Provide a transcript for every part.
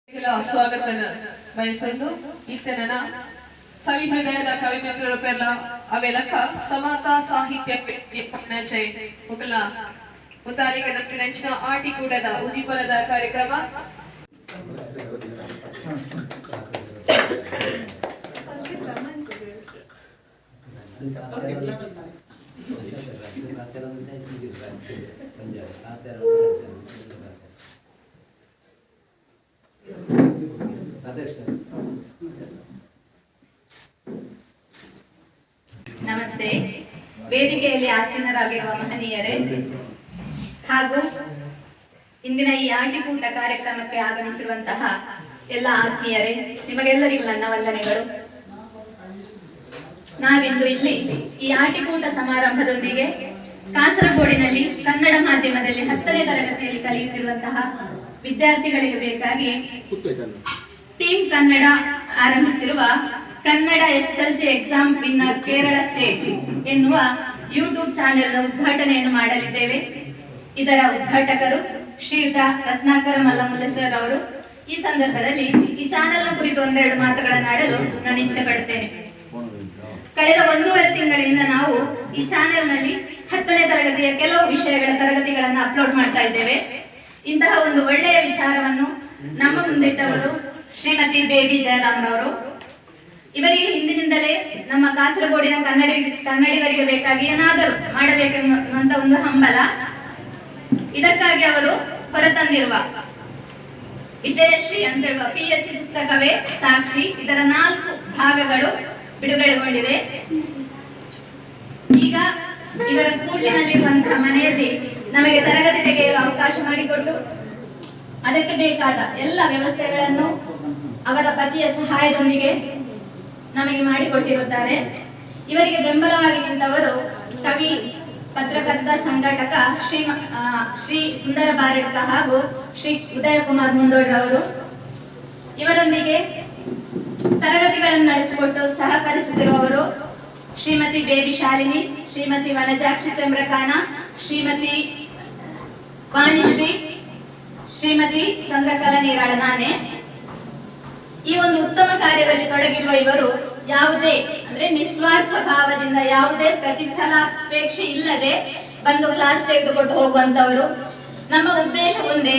ಸ್ವಾಗತನ ಬಯಸೋದು ಈತನ ಸವಿ ಹೃದಯದ ಕವಿ ಮಿತ್ರರ ಪೆರ್ಲ ಅವೆಲಕ ಸಮಾತ ಸಾಹಿತ್ಯ ಜೈ ಮುಗಲ ಉತ್ತಾರಿಕ ದಕ್ಷಿಣ ಆಟಿ ಕೂಡದ ಉದಿಪಲದ ಕಾರ್ಯಕ್ರಮ ನಮಸ್ತೆ. ವೇದಿಕೆಯಲ್ಲಿ ಆಸೀನರಾಗಿರುವ ಮಹನೀಯರೇ ಹಾಗೂ ಇಂದಿನ ಈ ಆಟಿಕೂಟ ಕಾರ್ಯಕ್ರಮಕ್ಕೆ ಆಗಮಿಸಿರುವಂತಹ ಎಲ್ಲ ಆತ್ಮೀಯರೇ, ನಿಮಗೆಲ್ಲರಿಗೂ ನನ್ನ ವಂದನೆಗಳು. ನಾವಿಂದು ಇಲ್ಲಿ ಈ ಆಟಿಕೂಟ ಸಮಾರಂಭದೊಂದಿಗೆ ಕಾಸರಗೋಡಿನಲ್ಲಿ ಕನ್ನಡ ಮಾಧ್ಯಮದಲ್ಲಿ 10ನೇ ತರಗತಿಯಲ್ಲಿ ಕಲಿಯುತ್ತಿರುವಂತಹ ವಿದ್ಯಾರ್ಥಿಗಳಿಗೆ ಬೇಕಾಗಿ ಟೀಮ್ ಕನ್ನಡ ಆರಂಭಿಸಿರುವ Kannada SSLC exam winner Kerala state ಎನ್ನುವ ಯೂಟ್ಯೂಬ್ ಚಾನೆಲ್ ಉದ್ಘಾಟನೆಯನ್ನು ಮಾಡಲಿದ್ದೇವೆ. ಇದರ ಉದ್ಘಾಟಕರು ಶ್ರೀಯುತ ರತ್ನಾಕರ ಮಲ್ಲಮುಲ್ಲ ಸರ್ ಅವರು. ಈ ಸಂದರ್ಭದಲ್ಲಿ ಈ ಚಾನೆಲ್ ಕುರಿತು ಒಂದೆರಡು ಮಾತುಗಳನ್ನು ಆಡಲು ನಾನು ಇಚ್ಛೆ ಪಡುತ್ತೇನೆ. ಕಳೆದ 1.5 ತಿಂಗಳಿನಿಂದ ನಾವು ಈ ಚಾನೆಲ್ ನಲ್ಲಿ 10ನೇ ತರಗತಿಯ ಕೆಲವು ವಿಷಯಗಳ ತರಗತಿಗಳನ್ನು ಅಪ್ಲೋಡ್ ಮಾಡ್ತಾ ಇದ್ದೇವೆ. ಇಂತಹ ಒಂದು ಒಳ್ಳೆಯ ವಿಚಾರವನ್ನು ನಮ್ಮ ಮುಂದಿಟ್ಟವರು ಶ್ರೀಮತಿ ಬೇಬಿ ಜಯರಾಮ್ ರವರು. ಇವರಿಗೆ ಹಿಂದಿನಿಂದಲೇ ನಮ್ಮ ಕಾಸರಗೋಡಿನ ಕನ್ನಡಿಗರಿಗೆ ಬೇಕಾಗಿ ಏನಾದರೂ ಮಾಡಬೇಕೆನ್ನುವಂತ ಒಂದು ಹಂಬಲ. ಇದಕ್ಕಾಗಿ ಅವರು ಹೊರತಂದಿರುವ ವಿಜಯಶ್ರೀ ಅಂತ ಹೇಳುವ PSC ಪುಸ್ತಕವೇ ಸಾಕ್ಷಿ. ಇದರ 4 ಭಾಗಗಳು ಬಿಡುಗಡೆಗೊಂಡಿದೆ. ಈಗ ಇವರ ಕೂಡ್ಲಿನಲ್ಲಿರುವಂತಹ ಮನೆಯಲ್ಲಿ ನಮಗೆ ತರಗತಿ ತೆಗೆಯಲು ಅವಕಾಶ ಮಾಡಿಕೊಟ್ಟು ಅದಕ್ಕೆ ಬೇಕಾದ ಎಲ್ಲ ವ್ಯವಸ್ಥೆಗಳನ್ನು ಅವರ ಪತಿಯ ಸಹಾಯದೊಂದಿಗೆ ನಮಗೆ ಮಾಡಿಕೊಟ್ಟಿರುತ್ತಾರೆ. ಇವರಿಗೆ ಬೆಂಬಲವಾಗಿ ನಿಂತವರು ಕವಿ, ಪತ್ರಕರ್ತ, ಸಂಘಟಕ ಶ್ರೀ ಸುಂದರ ಬಾರಡ್ಕ ಹಾಗೂ ಶ್ರೀ ಉದಯ ಕುಮಾರ್ ಮುಂಡೋಡ್ರವರು. ಇವರೊಂದಿಗೆ ತರಗತಿಗಳನ್ನು ನಡೆಸಿಕೊಟ್ಟು ಸಹಕರಿಸುತ್ತಿರುವವರು ಶ್ರೀಮತಿ ಬೇಬಿ ಶಾಲಿನಿ, ಶ್ರೀಮತಿ ವನಜಾಕ್ಷಿ ಚಂದ್ರಕಾನ, ಶ್ರೀಮತಿ ವಾಣಿಶ್ರೀ, ಶ್ರೀಮತಿ ಚಂದ್ರಕಲಾ ನೀರಾಳ ನಾನೇ. ಈ ಒಂದು ಉತ್ತಮ ಕಾರ್ಯದಲ್ಲಿ ತೊಡಗಿರುವ ಇವರು ಯಾವುದೇ ನಿಸ್ವಾರ್ಥ ಭಾವದಿಂದ ಯಾವುದೇ ಪ್ರತಿಫಲಾಪೇಕ್ಷೆ ಇಲ್ಲದೆ ಬಂದು ಕ್ಲಾಸ್ ತೆಗೆದುಕೊಂಡು ಹೋಗುವಂತವರು. ನಮ್ಮ ಉದ್ದೇಶ ಒಂದೇ,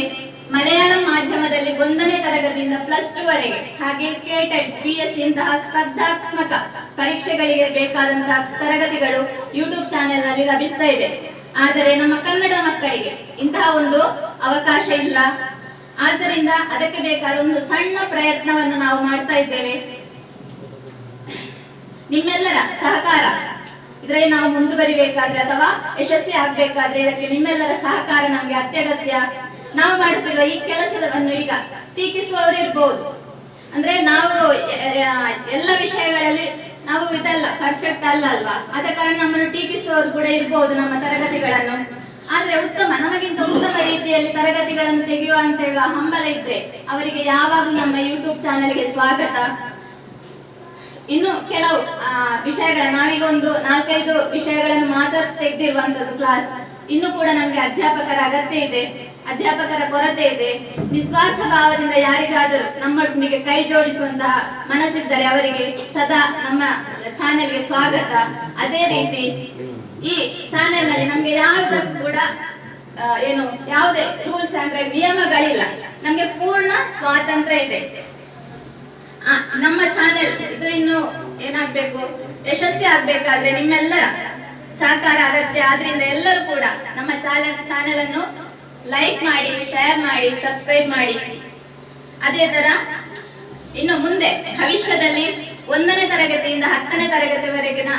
ಮಲಯಾಳಂ ಮಾಧ್ಯಮದಲ್ಲಿ 1ನೇ ತರಗತಿಯಿಂದ +2 ವರೆಗೆ ಹಾಗೆ K-Type, PSC ಇಂತಹ ಸ್ಪರ್ಧಾತ್ಮಕ ಪರೀಕ್ಷೆಗಳಿಗೆ ಬೇಕಾದಂತಹ ತರಗತಿಗಳು ಯೂಟ್ಯೂಬ್ ಚಾನೆಲ್ ನಲ್ಲಿ ಲಭಿಸ್ತಾ ಇದೆ. ಆದರೆ ನಮ್ಮ ಕನ್ನಡ ಮಕ್ಕಳಿಗೆ ಇಂತಹ ಒಂದು ಅವಕಾಶ ಇಲ್ಲ. ಆದ್ದರಿಂದ ಅದಕ್ಕೆ ಬೇಕಾದ ಒಂದು ಸಣ್ಣ ಪ್ರಯತ್ನವನ್ನು ನಾವು ಮಾಡ್ತಾ ಇದ್ದೇವೆ. ನಿಮ್ಮೆಲ್ಲರ ಸಹಕಾರ, ಇದರಲ್ಲಿ ನಾವು ಮುಂದುವರಿಬೇಕಾದ್ರೆ ಅಥವಾ ಯಶಸ್ವಿ ಆಗ್ಬೇಕಾದ್ರೆ ಇದಕ್ಕೆ ನಿಮ್ಮೆಲ್ಲರ ಸಹಕಾರ ನಮ್ಗೆ ಅತ್ಯಗತ್ಯ. ನಾವು ಮಾಡುತ್ತಿರುವ ಈ ಕೆಲಸವನ್ನು ಈಗ ಟೀಕಿಸುವವರು ಇರ್ಬೋದು, ನಾವು ಎಲ್ಲ ವಿಷಯಗಳಲ್ಲಿ ನಾವು ಇದಲ್ಲ ಪರ್ಫೆಕ್ಟ್ ಅಲ್ವಾ, ಆದ ಕಾರಣ ನಮ್ಮನ್ನು ಟೀಕಿಸುವವರು ಕೂಡ ಇರ್ಬೋದು ನಮ್ಮ ತರಗತಿಗಳನ್ನು. ಆದ್ರೆ ನಮಗಿಂತ ಉತ್ತಮ ರೀತಿಯಲ್ಲಿ ತರಗತಿಗಳನ್ನು ತೆಗೆಯುವ ಅಂತ ಹೇಳುವ ಹಂಬಲ ಇದ್ರೆ ಅವರಿಗೆ ಯಾವಾಗಲೂ ನಮ್ಮ ಯೂಟ್ಯೂಬ್ ಚಾನೆಲ್ಗೆ ಸ್ವಾಗತ. ಇನ್ನು ಕೆಲವು ನಾವೀಗ ಒಂದು 4-5 ವಿಷಯಗಳನ್ನು ಮಾತ್ರ ತೆಗೆದಿರುವಂತದ್ದು ಕ್ಲಾಸ್. ಇನ್ನು ಕೂಡ ನಮ್ಗೆ ಅಧ್ಯಾಪಕರ ಅಗತ್ಯ ಇದೆ, ಅಧ್ಯಾಪಕರ ಕೊರತೆ ಇದೆ. ನಿಸ್ವಾರ್ಥ ಭಾವದಿಂದ ಯಾರಿಗಾದರೂ ನಮ್ಮೊಂದಿಗೆ ಕೈ ಜೋಡಿಸುವಂತಹ ಮನಸ್ಸಿದ್ದರೆ ಅವರಿಗೆ ಸದಾ ನಮ್ಮ ಚಾನೆಲ್ಗೆ ಸ್ವಾಗತ. ಅದೇ ರೀತಿ ಈ ಚಾನೆಲ್ ನಲ್ಲಿ ನಮ್ಗೆ ಯಾವುದಕ್ಕೂ ಕೂಡ ಯಾವುದೇ ರೂಲ್ಸ್ ನಿಯಮಗಳಿಲ್ಲ. ನಮ್ಗೆ ಪೂರ್ಣ ಸ್ವಾತಂತ್ರ್ಯ ಇದೆ. ನಮ್ಮ ಚಾನೆಲ್ ಇದು ಇನ್ನು ಏನಾಗ್ಬೇಕು, ಯಶಸ್ವಿ ಆಗ್ಬೇಕಾದ್ರೆ ನಿಮ್ಮೆಲ್ಲರ ಸಹಕಾರ ಅಗತ್ಯ. ಆದ್ರಿಂದ ಎಲ್ಲರೂ ಕೂಡ ನಮ್ಮ ಚಾನೆಲ್ ಅನ್ನು ಲೈಕ್ ಮಾಡಿ, ಶೇರ್ ಮಾಡಿ, ಸಬ್ಸ್ಕ್ರೈಬ್ ಮಾಡಿ. ಅದೇ ತರ ಇನ್ನು ಮುಂದೆ ಭವಿಷ್ಯದಲ್ಲಿ 1ನೇ ತರಗತಿಯಿಂದ 10ನೇ ತರಗತಿವರೆಗಿನ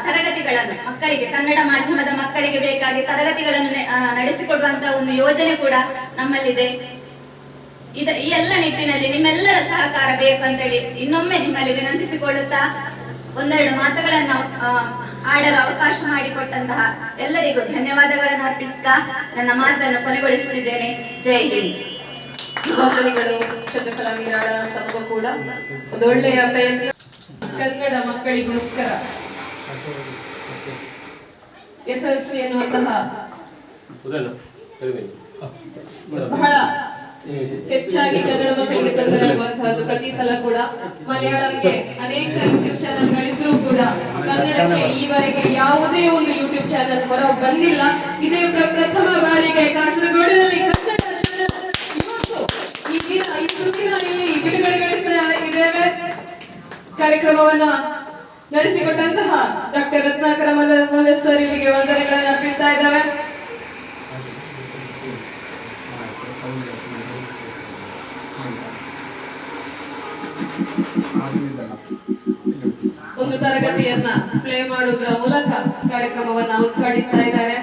ತರಗತಿಗಳನ್ನು ಮಕ್ಕಳಿಗೆ, ಕನ್ನಡ ಮಾಧ್ಯಮದ ಮಕ್ಕಳಿಗೆ ಬೇಕಾಗಿ ತರಗತಿಗಳನ್ನು ನಡೆಸಿಕೊಡುವಂತಹ ಒಂದು ಯೋಜನೆ ಕೂಡ ನಮ್ಮಲ್ಲಿದೆ. ಈ ಎಲ್ಲ ನಿಟ್ಟಿನಲ್ಲಿ ನಿಮ್ಮೆಲ್ಲರ ಸಹಕಾರ ಬೇಕು ಅಂತೇಳಿ ಇನ್ನೊಮ್ಮೆ ನಿಮ್ಮಲ್ಲಿ ವಿನಂತಿಸಿಕೊಳ್ಳುತ್ತಾ ಒಂದೆರಡು ಮಾತುಗಳನ್ನು ಆಡಲು ಅವಕಾಶ ಮಾಡಿಕೊಟ್ಟಂತಹ ಎಲ್ಲರಿಗೂ ಧನ್ಯವಾದಗಳನ್ನು ಅರ್ಪಿಸುತ್ತಾ ನನ್ನ ಮಾತನ್ನು ಕೊನೆಗೊಳಿಸುತ್ತಿದ್ದೇನೆ. ಜೈ ಹಿಂದ್. ವಂದನೆಗಳು ಚಂದ್ರಕಲಾ ನೀರಾಳ ತಮಗೂ ಕೂಡ ಒಂದು ಒಳ್ಳೆಯ ಪ್ರಯತ್ನ. ಕನ್ನಡ ಮಕ್ಕಳಿಗೋಸ್ಕರ SSLC ಎನ್ನುವಂತಹ ಬಹಳ ಹೆಚ್ಚಾಗಿ ಕನ್ನಡ ಮಕ್ಕಳಿಗೆ ತೊಂದರೆ ಆಗುವಂತಹದ್ದು. ಪ್ರತಿ ಸಲ ಕೂಡ ಮಲಯಾಳಂಗೆ ಅನೇಕ ಯೂಟ್ಯೂಬ್ ಚಾನೆಲ್ಗಳಿದ್ರೂ ಕೂಡ ಕನ್ನಡಕ್ಕೆ ಈವರೆಗೆ ಯಾವುದೇ ಒಂದು ಯೂಟ್ಯೂಬ್ ಚಾನೆಲ್ ಹೊರ ಬಂದಿಲ್ಲ. ಇದೇ ಪ್ರಥಮ ಬಾರಿಗೆ ಕಾಸರಗೋಡಿನಲ್ಲಿ ಕನ್ನಡ ಚಾನೆಲ್ ಇವತ್ತು ಈ ದಿನ ಈ ಸುದಿನ ಇಲ್ಲಿ ಬಿಡುಗಡೆಗೊಳಿಸ್ತಾ ಇದ್ದೇವೆ. ಕಾರ್ಯಕ್ರಮವನ್ನ ನಡೆಸಿಕೊಟ್ಟಂತಹ ಡಾಕ್ಟರ್ ರತ್ನಾಕರ ಮಲ್ಲ ಸರ್ ಇಲ್ಲಿಗೆ ವಂದನೆಗಳನ್ನು ಅರ್ಪಿಸ್ತಾ ಇದ್ದಾವೆ. ಒಂದು ತರಗತಿಯನ್ನ ಪ್ಲೇ ಮಾಡುವುದರ ಮೂಲಕ ಕಾರ್ಯಕ್ರಮವನ್ನ ಉದ್ಘಾಟಿಸ್ತಾ ಇದ್ದಾರೆ.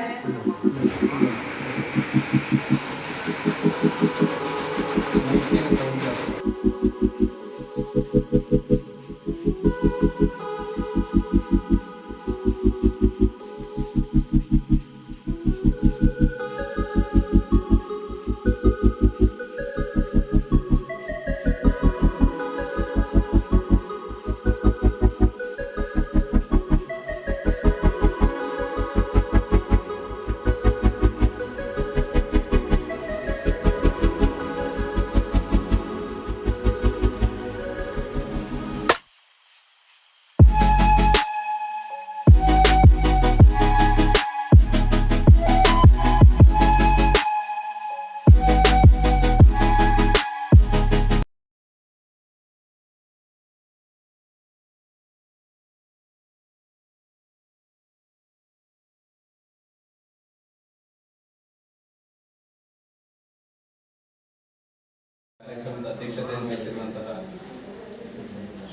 ಕಾರ್ಯಕ್ರಮದ ಅಧ್ಯಕ್ಷತೆಯನ್ನು ವಹಿಸಿರುವಂತಹ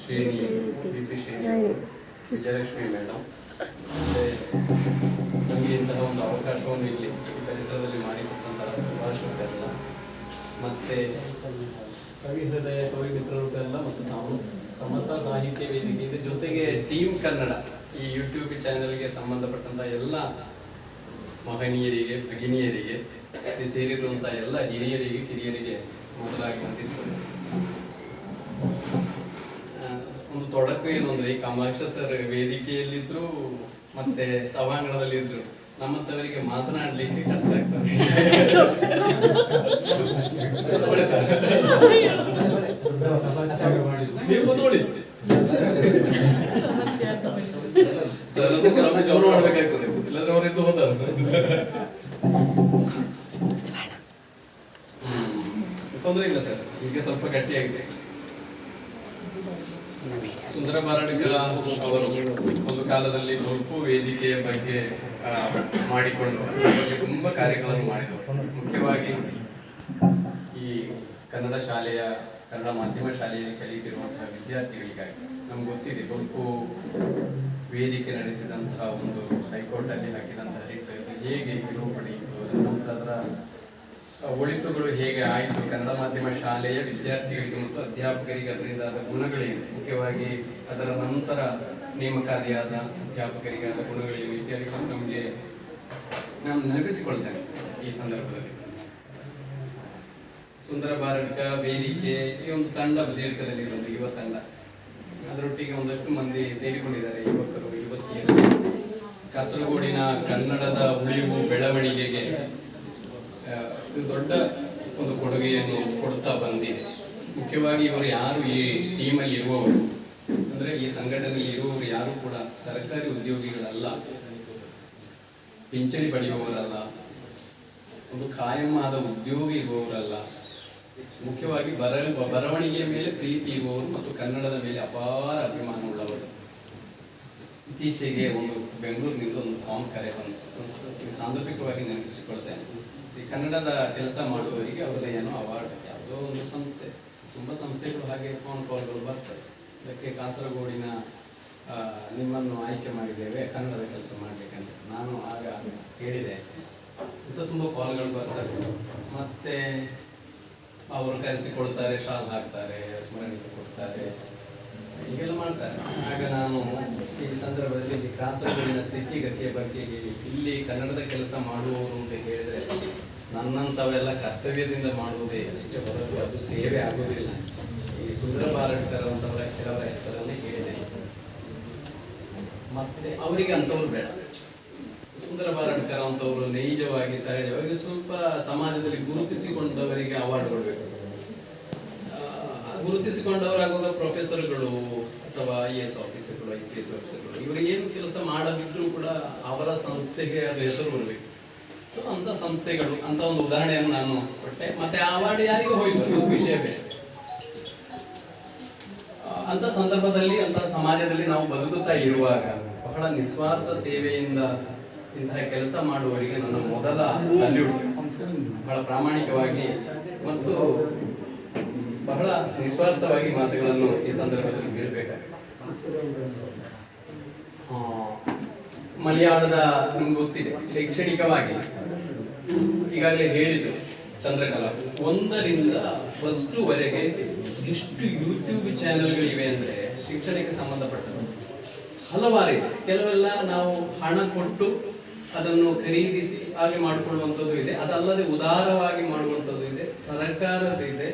ಶ್ರೇಣಿ BP ಶ್ರೇಣಿ ವಿಜಯಲಕ್ಷ್ಮಿ ಮೇಡಮ್, ನಮಗೆ ಇಂತಹ ಒಂದು ಅವಕಾಶವನ್ನು ಇಲ್ಲಿ ಪರಿಸರದಲ್ಲಿ ಮಾಡಿಕೊಟ್ಟಂತಹ ಸುಭಾಷ್ ಅವರೆಲ್ಲ, ಮತ್ತೆ ಕವಿ ಹೃದಯ ಕವಿ ಮಿತ್ರರುಗಳೆಲ್ಲ ಮತ್ತು ಸಮತ ಸಾಹಿತ್ಯ ವೇದಿಕೆ ಜೊತೆಗೆ ಟೀಮ್ ಕನ್ನಡ ಈ ಯೂಟ್ಯೂಬ್ ಚಾನೆಲ್ಗೆ ಸಂಬಂಧಪಟ್ಟಂತಹ ಎಲ್ಲ ಮಹನೀಯರಿಗೆ ಭಗಿನಿಯರಿಗೆ ಸೇರಿರುವಂತಹ ಎಲ್ಲ ಹಿರಿಯರಿಗೆ ಕಿರಿಯರಿಗೆ ಮೊದಲಾಗಿ ವಂದಿಸಿಕೊಂಡು ಒಂದು ತೊಡಕು ಏನು ಅಂದ್ರೆ ಈ ಕಮಲಾಕ್ಷ ಸರ್ ವೇದಿಕೆಯಲ್ಲಿದ್ರು ಮತ್ತೆ ಸಭಾಂಗಣದಲ್ಲಿ ಇದ್ರು, ನಮ್ಮಂತವರಿಗೆ ಮಾತನಾಡ್ಲಿಕ್ಕೆ ಕಷ್ಟ ಆಗ್ತದೆ. ನೀವು ಕೂತ್ಕೊಳ್ಳಿ ಸರ್, ಅದು ಗೌರವ ಮಾಡ್ಬೇಕಾಗ್ತದೆ, ಇಲ್ಲಾಂದ್ರೆ ಅವರಿದ್ದು ಹೋದಾರ. ತೊಂದರೆ ಇಲ್ಲ ಸರ್, ಈಗ ಸ್ವಲ್ಪ ಗಟ್ಟಿಯಾಗಿದೆ. ಸುಂದರ ಬಾರಡ್ಕ ಅವರು ಒಂದು ಕಾಲದಲ್ಲಿ ಧ್ವಲ್ಪು ವೇದಿಕೆಯ ಬಗ್ಗೆ ಮಾಡಿಕೊಂಡು ಅದರ ಬಗ್ಗೆ ತುಂಬಾ ಕಾರ್ಯಗಳನ್ನು ಮಾಡಿದರು. ಮುಖ್ಯವಾಗಿ ಈ ಕನ್ನಡ ಶಾಲೆಯ ಕನ್ನಡ ಮಾಧ್ಯಮ ಶಾಲೆಯಲ್ಲಿ ಕಲಿತಿರುವಂತಹ ವಿದ್ಯಾರ್ಥಿಗಳಿಗಾಗಿ ನಮ್ಗೆ ಗೊತ್ತಿದೆ, ಧ್ವಲ್ಪು ವೇದಿಕೆ ನಡೆಸಿದಂತಹ ಒಂದು ಹೈಕೋರ್ಟ್ ಅಲ್ಲಿ ಹಾಕಿದಂತಹ ರಿಟ್ ಹೇಗೆ ನಿರೂಪಣೆ ಇತ್ತು, ನಂತರ ಅದರ ಒಳಿತುಗಳು ಹೇಗೆ ಆಯಿತು, ಕನ್ನಡ ಮಾಧ್ಯಮ ಶಾಲೆಯ ವಿದ್ಯಾರ್ಥಿಗಳಿಗೆ ಮತ್ತು ಅಧ್ಯಾಪಕರಿಗೆ ಅದರಿಂದ ಆದ ಗುಣಗಳೇನು, ಮುಖ್ಯವಾಗಿ ಅದರ ನಂತರ ನೇಮಕಾತಿಯಾದ ಅಧ್ಯಾಪಕರಿಗೆ ಆದ ಗುಣಗಳೇನು ಇತ್ಯಾದಿಗಳನ್ನು ನಮಗೆ ನಾನು ನೆನಪಿಸಿಕೊಳ್ತೇನೆ ಈ ಸಂದರ್ಭದಲ್ಲಿ. ಸುಂದರ ಬಾರಡ್ಕ ವೇದಿಕೆ ಈ ಒಂದು ತಂಡ ಬದಿರ್ಕದಲ್ಲಿ ಒಂದು ಯುವ ತಂಡ, ಅದರೊಟ್ಟಿಗೆ ಒಂದಷ್ಟು ಮಂದಿ ಸೇರಿಕೊಂಡಿದ್ದಾರೆ, ಯುವಕರು ಯುವತಿಯರು. ಕಾಸರಗೋಡಿನ ಕನ್ನಡದ ಉಳಿವು ಬೆಳವಣಿಗೆಗೆ ದೊಡ್ಡ ಒಂದು ಕೊಡುಗೆಯನ್ನು ಕೊಡ್ತಾ ಬಂದಿದೆ. ಮುಖ್ಯವಾಗಿ ಇವರು ಯಾರು ಈ ಟೀಮಲ್ಲಿ ಇರುವವರು ಅಂದ್ರೆ ಈ ಸಂಘಟನೆಯಲ್ಲಿ ಇರುವವರು ಯಾರು ಕೂಡ ಸರ್ಕಾರಿ ಉದ್ಯೋಗಿಗಳಲ್ಲ, ಪಿಂಚಣಿ ಪಡೆಯುವವರಲ್ಲ, ಒಂದು ಕಾಯಂ ಆದ ಉದ್ಯೋಗಿ ಇರುವವರಲ್ಲ. ಮುಖ್ಯವಾಗಿ ಬರವಣಿಗೆಯ ಮೇಲೆ ಪ್ರೀತಿ ಇರುವವರು ಮತ್ತು ಕನ್ನಡದ ಮೇಲೆ ಅಪಾರ ಅಭಿಮಾನ ಉಳ್ಳವರು. ಇತ್ತೀಚೆಗೆ ಒಂದು ಬೆಂಗಳೂರಿನಿಂದ ಒಂದು ಫಾರ್ಮ್ ಕರೆ ಬಂತು, ಸಾಂದರ್ಭಿಕವಾಗಿ ನೆನಪಿಸಿಕೊಳ್ತೇನೆ. ಈ ಕನ್ನಡದ ಕೆಲಸ ಮಾಡುವವರಿಗೆ ಅವರದೇ ಏನೋ ಅವಾರ್ಡ್, ಯಾವುದೋ ಒಂದು ಸಂಸ್ಥೆ, ತುಂಬ ಸಂಸ್ಥೆಗಳು ಹಾಗೆ ಫೋನ್ ಕಾಲ್ಗಳು ಬರ್ತವೆ. ಇದಕ್ಕೆ ಕಾಸರಗೋಡಿನ ನಿಮ್ಮನ್ನು ಆಯ್ಕೆ ಮಾಡಿದ್ದೇವೆ ಕನ್ನಡದ ಕೆಲಸ ಮಾಡಲಿಕ್ಕಂತ ನಾನು ಆಗ ಹೇಳಿದೆ. ಇಂಥ ತುಂಬ ಕಾಲ್ಗಳು ಬರ್ತವೆ, ಮತ್ತೆ ಅವರು ಕರೆಸಿಕೊಳ್ತಾರೆ, ಶಾಲ್ ಹಾಕ್ತಾರೆ, ಸ್ಮರಣಿಕೆ ಕೊಡ್ತಾರೆ, ಹೀಗೆಲ್ಲ ಮಾಡ್ತಾರೆ. ಆಗ ನಾನು ಈ ಸಂದರ್ಭದಲ್ಲಿ ಕಾಸರಗೋಡಿನ ಸ್ಥಿತಿಗತಿಯ ಬಗ್ಗೆ ಹೇಳಿ, ಇಲ್ಲಿ ಕನ್ನಡದ ಕೆಲಸ ಮಾಡುವವರು ಅಂತ ಹೇಳಿದ್ರೆ ನನ್ನಂಥವೆಲ್ಲ ಕರ್ತವ್ಯದಿಂದ ಮಾಡುವುದೇ ಅಷ್ಟೇ ಹೊರತು ಅದು ಸೇವೆ ಆಗೋದಿಲ್ಲ. ಈ ಸುಂದರ ಬಾರಡ್ಕರ್ ಅಂತವರ ಕೆಲವರ ಹೆಸರನ್ನೇ ಹೇಳಿದೆ. ಮತ್ತೆ ಅವರಿಗೆ ಅಂಥವ್ರು ಬೇಡ, ಸುಂದರ ಬಾರಡ್ಕರ್ ಅಂತವರು ನೈಜವಾಗಿ ಸಹಜವಾಗಿ ಸ್ವಲ್ಪ ಸಮಾಜದಲ್ಲಿ ಗುರುತಿಸಿಕೊಂಡವರಿಗೆ ಅವಾರ್ಡ್ ಕೊಡಬೇಕು. ಗುರುತಿಸಿಕೊಂಡವರಾಗುವಾಗ ಪ್ರೊಫೆಸರ್ಗಳು ಅಥವಾ IAS ಆಫೀಸರ್ಗಳು, IPS ಆಫೀಸರ್ಗಳು ಇವರು ಏನು ಕೆಲಸ ಮಾಡದಿದ್ರೂ ಕೂಡ ಅವರ ಸಂಸ್ಥೆಗೆ ಅದು ಹೆಸರು ಬರಬೇಕು. ಸೊ ಅಂತ ಸಂಸ್ಥೆಗಳು ಅಂತ ಒಂದು ಉದಾಹರಣೆಯನ್ನು ನಾನು ಕೊಟ್ಟೆ. ಮತ್ತೆ ಆ ಅವಾರ್ಡ್ ಯಾರಿಗೆ ಹೋಯ್ತು ಇದು ವಿಷಯ ಬೇರೆ. ಅಂತ ಸಂದರ್ಭದಲ್ಲಿ ಅಂತ ಸಮಾಜದಲ್ಲಿ ನಾವು ಬದುಕುತ್ತಾ ಇರುವಾಗ ಬಹಳ ನಿಸ್ವಾರ್ಥ ಸೇವೆಯಿಂದ ಇಂತಹ ಕೆಲಸ ಮಾಡುವವರಿಗೆ ನನ್ನ ಮೊದಲ ಸಲ್ಯೂಟ್. ಬಹಳ ಪ್ರಾಮಾಣಿಕವಾಗಿ ಮತ್ತು ಬಹಳ ನಿಸ್ವಾರ್ಥವಾಗಿ ಮಾತುಗಳನ್ನು ಈ ಸಂದರ್ಭದಲ್ಲಿ ಹೇಳಬೇಕಾಗಿದೆ. ಮಲಯಾಳದ ನಿಮ್ಗೆ ಗೊತ್ತಿದೆ, ಶೈಕ್ಷಣಿಕವಾಗಿ ಈಗಾಗಲೇ ಹೇಳಿದ್ರು ಚಂದ್ರಕಲಾ 1ರಿಂದ 1ವರೆಗೆ ಎಷ್ಟು ಯೂಟ್ಯೂಬ್ ಚಾನೆಲ್ಗಳಿವೆ ಅಂದ್ರೆ ಶಿಕ್ಷಣಕ್ಕೆ ಸಂಬಂಧಪಟ್ಟದ್ದು ಹಲವಾರಿದೆ. ಕೆಲವೆಲ್ಲ ನಾವು ಹಣ ಕೊಟ್ಟು ಅದನ್ನು ಖರೀದಿಸಿ ಹಾಗೆ ಮಾಡಿಕೊಳ್ಳುವಂಥದ್ದು ಇದೆ, ಅದಲ್ಲದೆ ಉದಾರವಾಗಿ ಮಾಡುವಂಥದ್ದು ಇದೆ, ಸರ್ಕಾರದಿದೆ,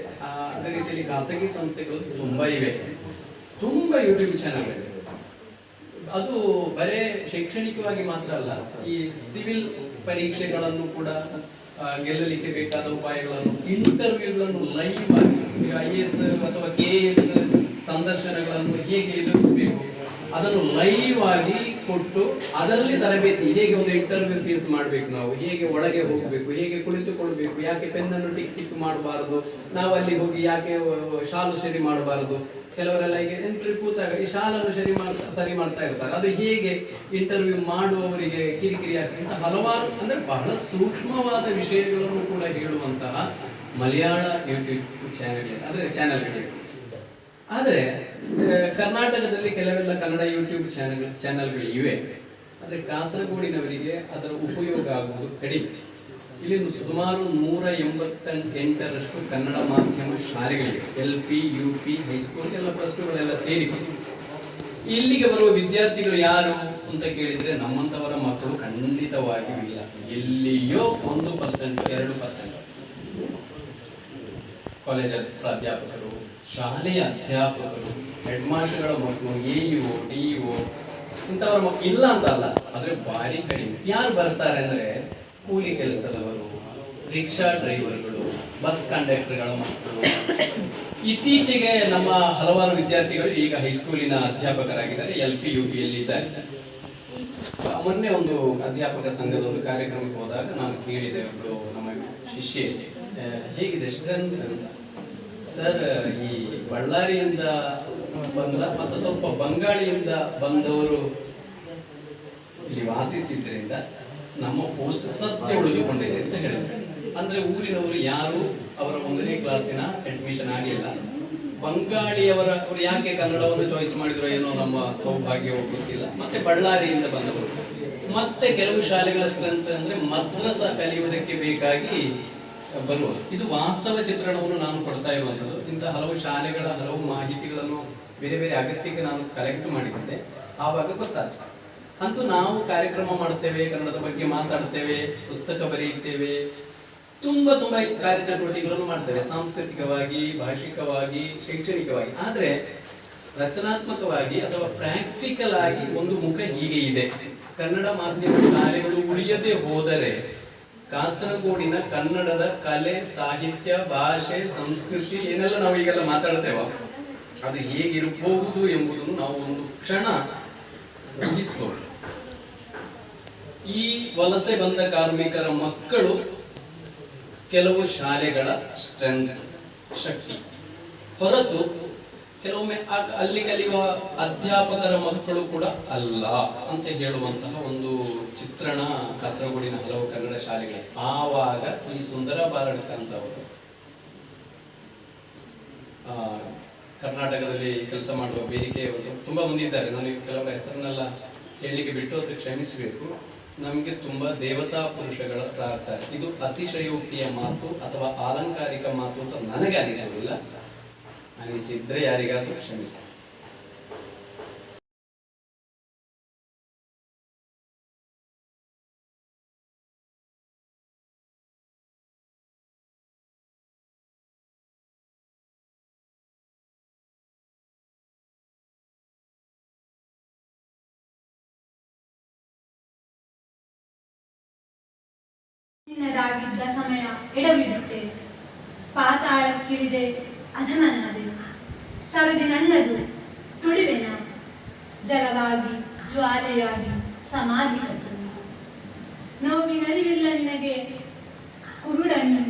ಅದೇ ರೀತಿಯಲ್ಲಿ ಖಾಸಗಿ ಸಂಸ್ಥೆಗಳು ತುಂಬಾ ಇವೆ. ತುಂಬಾ ಯೂಟ್ಯೂಬ್ ಚಾನೆಲ್ಗಳಿವೆ. ಅದು ಬರೇ ಶೈಕ್ಷಣಿಕವಾಗಿ ಮಾತ್ರ ಅಲ್ಲ, ಈ ಸಿವಿಲ್ ಪರೀಕ್ಷೆಗಳನ್ನು ಕೂಡ ಗೆಲ್ಲಲಿಕ್ಕೆ ಬೇಕಾದ ಉಪಾಯಗಳನ್ನು, ಇಂಟರ್ವ್ಯೂಗಳನ್ನು ಲೈವ್ ಆಗಿ IAS ಅಥವಾ KAS ಸಂದರ್ಶನಗಳನ್ನು ಹೇಗೆ ಎದುರಿಸಬೇಕು ಅದನ್ನು ಲೈವ್ ಆಗಿ ಕೊಟ್ಟು ಅದರಲ್ಲಿ ತರಬೇತಿ, ಹೇಗೆ ಒಂದು ಇಂಟರ್ವ್ಯೂ ಫೇಸ್ ಮಾಡಬೇಕು, ನಾವು ಹೇಗೆ ಒಳಗೆ ಹೋಗಬೇಕು, ಹೇಗೆ ಕುಳಿತುಕೊಳ್ಬೇಕು, ಯಾಕೆ ಪೆನ್ನನ್ನು ಟಿಕ್ ಟಿಕ್ ಮಾಡಬಾರದು, ನಾವು ಅಲ್ಲಿ ಹೋಗಿ ಯಾಕೆ ಶಾಲು ಸರಿ ಮಾಡಬಾರದು, ಕೆಲವರೆಲ್ಲ ಈಗ ಎಂಟ್ರಿ ಕೂತಾಗ ಈ ಶಾಲನ್ನು ಸರಿ ಮಾಡ್ತಾ ಇರ್ತಾರೆ, ಅದು ಹೇಗೆ ಇಂಟರ್ವ್ಯೂ ಮಾಡುವವರಿಗೆ ಕಿರಿಕಿರಿ ಆಗ್ತದೆ. ಹಲವಾರು ಅಂದ್ರೆ ಬಹಳ ಸೂಕ್ಷ್ಮವಾದ ವಿಷಯಗಳನ್ನು ಕೂಡ ಹೇಳುವಂತಹ ಮಲಯಾಳ ಯೂಟ್ಯೂಬ್ ಚಾನೆಲ್ಗಳಿವೆ. ಆದರೆ ಕರ್ನಾಟಕದಲ್ಲಿ ಕೆಲವೆಲ್ಲ ಕನ್ನಡ ಯೂಟ್ಯೂಬ್ ಚಾನೆಲ್ಗಳು ಇವೆ. ಆದರೆ ಕಾಸರಗೋಡಿನವರಿಗೆ ಅದರ ಉಪಯೋಗ ಆಗುವುದು ಕಡಿಮೆ. ಇಲ್ಲಿ ಸುಮಾರು 188ರಷ್ಟು ಕನ್ನಡ ಮಾಧ್ಯಮ ಶಾಲೆಗಳಿವೆ. LP, UP, ಹೈಸ್ಕೂಲ್ ಎಲ್ಲ ಪ್ಲಸ್ಟುಗಳೆಲ್ಲ ಸೇರಿವೆ. ಇಲ್ಲಿಗೆ ಬರುವ ವಿದ್ಯಾರ್ಥಿಗಳು ಯಾರು ಅಂತ ಕೇಳಿದ್ರೆ ನಮ್ಮಂತವರ ಮಕ್ಕಳು ಖಂಡಿತವಾಗಿಯೂ ಇಲ್ಲ. ಎಲ್ಲಿಯೋ 1%, 2%. ಕಾಲೇಜ್ ಪ್ರಾಧ್ಯಾಪಕರು, ಶಾಲೆಯ ಅಧ್ಯಾಪಕರು, ಹೆಡ್ ಮಾಸ್ಟರ್ಗಳ ಮಕ್ಕಳು, AEO, DEO ಇಂಥವ್ರ ಮಕ್ಕಳು ಇಲ್ಲ ಅಂತ ಅಲ್ಲ, ಆದ್ರೆ ಭಾರಿ ಕಡಿಮೆ. ಯಾರು ಬರ್ತಾರೆ ಅಂದ್ರೆ ಕೂಲಿ ಕೆಲಸದವರು, ರಿಕ್ಷಾ ಡ್ರೈವರ್ಗಳು, ಬಸ್ ಕಂಡಕ್ಟರ್ಗಳ ಮಕ್ಕಳು. ಇತ್ತೀಚೆಗೆ ನಮ್ಮ ಹಲವಾರು ವಿದ್ಯಾರ್ಥಿಗಳು ಈಗ ಹೈಸ್ಕೂಲಿನ ಅಧ್ಯಾಪಕರಾಗಿದ್ದಾರೆ, LP, UP ಇದ್ದಾರೆ. ಮೊನ್ನೆ ಒಂದು ಅಧ್ಯಾಪಕ ಸಂಘದ ಒಂದು ಕಾರ್ಯಕ್ರಮಕ್ಕೆ ಹೋದಾಗ ನಾನು ಕೇಳಿದೆ, ಒಬ್ಬಳು ನಮ್ಮ ಶಿಷ್ಯೆ ಹೇಗಿದೆ ಸ್ಟ್ರೆಂತ್ ಅಂತ. ಸರ್, ಈ ಬಳ್ಳಾರಿಯಿಂದ ಬಂದ ಮತ್ತು ಸ್ವಲ್ಪ ಬಂಗಾಳಿಯಿಂದ ಬಂದವರು ಇಲ್ಲಿ ವಾಸಿಸಿದ್ರಿಂದ ನಮ್ಮ ಪೋಸ್ಟ್ ಸತ್ಯ ಉಳಿದುಕೊಂಡಿದೆ ಅಂತ ಹೇಳಿದ್ರು. ಅಂದ್ರೆ ಊರಿನವರು ಯಾರು ಅವರ 1ನೇ ಕ್ಲಾಸಿನ ಅಡ್ಮಿಷನ್ ಆಗಿಲ್ಲ. ಬಂಗಾಳಿಯವರು ಯಾಕೆ ಕನ್ನಡವನ್ನು ಚಾಯ್ಸ್ ಮಾಡಿದ್ರು ಏನೋ ನಮ್ಮ ಸೌಭಾಗ್ಯವೋ ಗೊತ್ತಿಲ್ಲ. ಮತ್ತೆ ಬಳ್ಳಾರಿಯಿಂದ ಬಂದವರು, ಮತ್ತೆ ಕೆಲವು ಶಾಲೆಗಳ ಸ್ಟ್ರೆಂತ್ ಅಂದ್ರೆ ಮದ್ರಸ ಕಲಿಯುವುದಕ್ಕೆ ಬೇಕಾಗಿ ಬರುವ. ಇದು ವಾಸ್ತವ ಚಿತ್ರಣವನ್ನು ನಾನು ಕೊಡ್ತಾ ಇರುವಂಥದ್ದು. ಇಂಥ ಹಲವು ಶಾಲೆಗಳ ಹಲವು ಮಾಹಿತಿಗಳನ್ನು ಬೇರೆ ಬೇರೆ ಅಗತ್ಯಕ್ಕೆ ನಾನು ಕಲೆಕ್ಟ್ ಮಾಡಿದ್ದೆ. ಆವಾಗ ಗೊತ್ತಾಗ್ತದೆ. ಅಂತೂ ನಾವು ಕಾರ್ಯಕ್ರಮ ಮಾಡ್ತೇವೆ, ಕನ್ನಡದ ಬಗ್ಗೆ ಮಾತಾಡ್ತೇವೆ, ಪುಸ್ತಕ ಬರೆಯುತ್ತೇವೆ, ತುಂಬಾ ಕಾರ್ಯಚಟುವಟಿಕೆಗಳನ್ನು ಮಾಡ್ತೇವೆ, ಸಾಂಸ್ಕೃತಿಕವಾಗಿ, ಭಾಷಿಕವಾಗಿ, ಶೈಕ್ಷಣಿಕವಾಗಿ. ಆದ್ರೆ ರಚನಾತ್ಮಕವಾಗಿ ಅಥವಾ ಪ್ರಾಕ್ಟಿಕಲ್ ಆಗಿ ಒಂದು ಮುಖ ಹೀಗೆ ಇದೆ. ಕನ್ನಡ ಮಾಧ್ಯಮ ಶಾಲೆಗಳು ಉಳಿಯದೆ ಹೋದರೆ ಕಾಸರಗೋಡಿನ ಕನ್ನಡದ ಕಲೆ, ಸಾಹಿತ್ಯ, ಭಾಷೆ, ಸಂಸ್ಕೃತಿ ಏನೆಲ್ಲ ನಾವು ಈಗೆಲ್ಲ ಮಾತಾಡ್ತೇವ ಅದು ಹೇಗಿರಬಹುದು ಎಂಬುದನ್ನು ನಾವು ಒಂದು ಕ್ಷಣ ಊಹಿಸಬಹುದು. ಈ ವಲಸೆ ಬಂದ ಕಾರ್ಮಿಕರ ಮಕ್ಕಳು ಕೆಲವು ಶಾಲೆಗಳ ಸ್ಟ್ರೆಂತ್, ಶಕ್ತಿ ಹೊರತು ಕೆಲವೊಮ್ಮೆ ಅಲ್ಲಿ ಕಲಿಯುವ ಅಧ್ಯಾಪಕರ ಮಕ್ಕಳು ಕೂಡ ಅಲ್ಲ ಅಂತ ಹೇಳುವಂತಹ ಒಂದು ಚಿತ್ರಣ ಕಾಸರಗೋಡಿನ ಹಲವು ಕನ್ನಡ ಶಾಲೆಗಳು. ಆವಾಗ ಈ ಸುಂದರ ಬಾರಡ್ಕ ಅಂತವರು ಕರ್ನಾಟಕದಲ್ಲಿ ಕೆಲಸ ಮಾಡುವ ಬೇಡಿಕೆ ತುಂಬಾ ಮಂದಿ ಇದ್ದಾರೆ. ನಾನು ಕೆಲವರ ಹೆಸರನ್ನೆಲ್ಲ ಹೇಳಲಿಕ್ಕೆ ಬಿಟ್ಟು ಅದು ಕ್ಷಮಿಸಬೇಕು. ನಮಗೆ ತುಂಬಾ ದೇವತಾ ಪುರುಷಗಳ ಪ್ರಾರ್ಥನೆ. ಇದು ಅತಿಶಯೋಕ್ತಿಯ ಮಾತು ಅಥವಾ ಆಲಂಕಾರಿಕ ಮಾತು ಅಂತ ನನಗೆ ಅನಿಸುವುದಿಲ್ಲ. ಅನಿಸಿದ್ರೆ ಯಾರಿಗಾದ್ರೂ ಕ್ಷಮಿಸಿ. ನಿನ್ನದಾಗಿದ್ದ ಸಮಯ ಎಡವಿಡುತ್ತೆ, ಪಾತಾಳಕ್ಕಿಳಿದೆ ಅಧಮನಾದೆ, ಸರದಿ ನನ್ನದು ತುಳಿವೆನ, ಜಲವಾಗಿ ಜ್ವಾಲೆಯಾಗಿ ಸಮಾಧಿ ಕಟ್ಟು, ನೋವಿನರಿವಿಲ್ಲ ನಿನಗೆ ಕುರುಡ ನೀನು.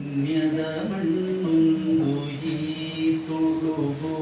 ಪುಣ್ಯದ ಮಣ್ಣೊಂದು ಈ ತುಳುಗು